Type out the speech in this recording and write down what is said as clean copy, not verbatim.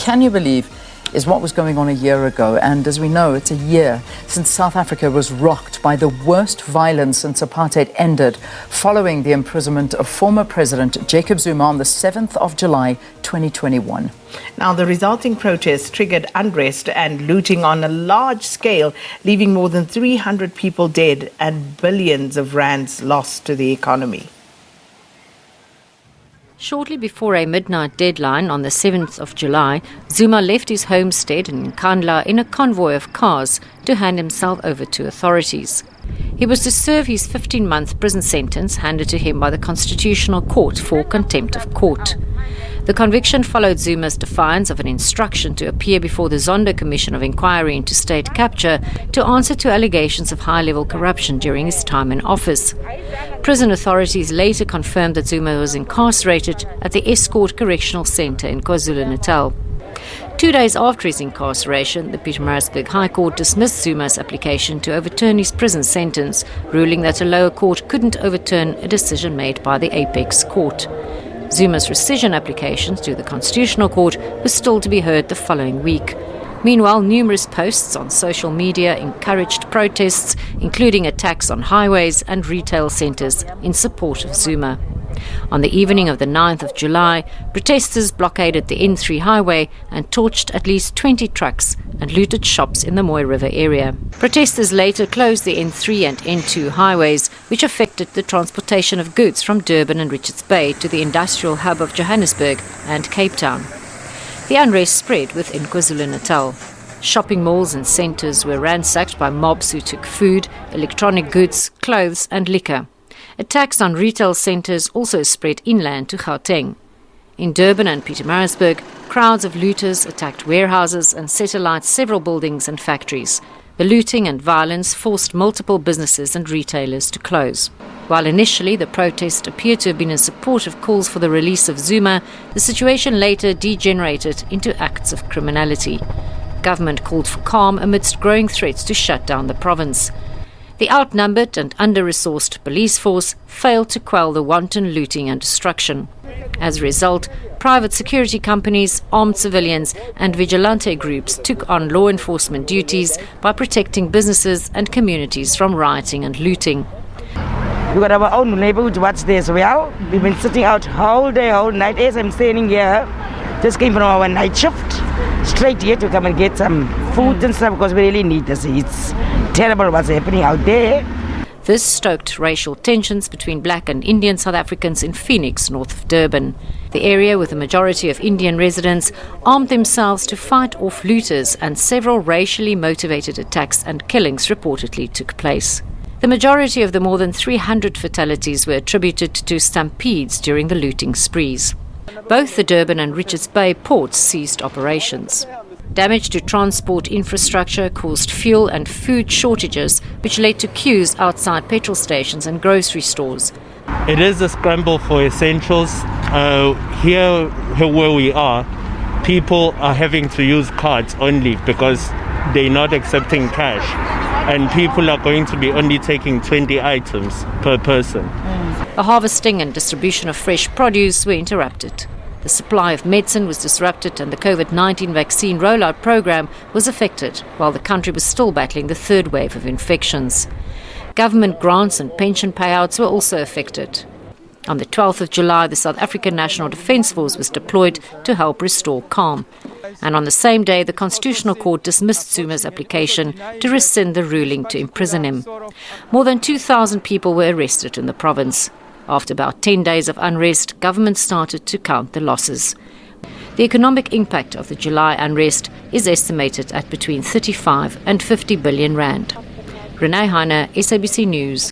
can you believe, is what was going on a year ago. And as we know, it's a year since South Africa was rocked by the worst violence since apartheid ended, following the imprisonment of former President Jacob Zuma on the 7th of July, 2021. Now, the resulting protests triggered unrest and looting on a large scale, leaving more than 300 people dead and billions of rands lost to the economy. Shortly before a midnight deadline on the 7th of July, Zuma left his homestead in Nkandla in a convoy of cars to hand himself over to authorities. He was to serve his 15-month prison sentence handed to him by the Constitutional Court for contempt of court. The conviction followed Zuma's defiance of an instruction to appear before the Zondo Commission of Inquiry into State Capture to answer to allegations of high-level corruption during his time in office. Prison authorities later confirmed that Zuma was incarcerated at the Escort Correctional Centre in KwaZulu-Natal. 2 days after his incarceration, the Pietermaritzburg High Court dismissed Zuma's application to overturn his prison sentence, ruling that a lower court couldn't overturn a decision made by the Apex Court. Zuma's rescission applications to the Constitutional Court was still to be heard the following week. Meanwhile, numerous posts on social media encouraged protests, including attacks on highways and retail centres in support of Zuma. On the evening of the 9th of July, protesters blockaded the N3 highway and torched at least 20 trucks and looted shops in the Mooi River area. Protesters later closed the N3 and N2 highways, which affected the transportation of goods from Durban and Richards Bay to the industrial hub of Johannesburg and Cape Town. The unrest spread within KwaZulu-Natal. Shopping malls and centres were ransacked by mobs who took food, electronic goods, clothes and liquor. Attacks on retail centres also spread inland to Gauteng. In Durban and Pietermaritzburg, crowds of looters attacked warehouses and set alight several buildings and factories. The looting and violence forced multiple businesses and retailers to close. While initially the protest appeared to have been in support of calls for the release of Zuma, the situation later degenerated into acts of criminality. Government called for calm amidst growing threats to shut down the province. The outnumbered and under-resourced police force failed to quell the wanton looting and destruction. As a result, private security companies, armed civilians and vigilante groups took on law enforcement duties by protecting businesses and communities from rioting and looting. We've got our own neighborhood watch there as well. We've been sitting out whole day, whole night. As I'm standing here, just came from our night shift, straight here to come and get some food and stuff because we really need this. It's terrible what's happening out there. This stoked racial tensions between black and Indian South Africans in Phoenix, north of Durban. The area, with a majority of Indian residents, armed themselves to fight off looters, and several racially motivated attacks and killings reportedly took place. The majority of the more than 300 fatalities were attributed to stampedes during the looting sprees. Both the Durban and Richards Bay ports ceased operations. Damage to transport infrastructure caused fuel and food shortages, which led to queues outside petrol stations and grocery stores. It is a scramble for essentials. Here where we are, people are having to use cards only because they're not accepting cash. And people are going to be only taking 20 items per person. The harvesting and distribution of fresh produce were interrupted. The supply of medicine was disrupted and the COVID-19 vaccine rollout program was affected, while the country was still battling the third wave of infections. Government grants and pension payouts were also affected. On the 12th of July, the South African National Defence Force was deployed to help restore calm. And on the same day, the Constitutional Court dismissed Zuma's application to rescind the ruling to imprison him. More than 2,000 people were arrested in the province. After about 10 days of unrest, government started to count the losses. The economic impact of the July unrest is estimated at between 35 and 50 billion rand. Renee Heine, SABC News.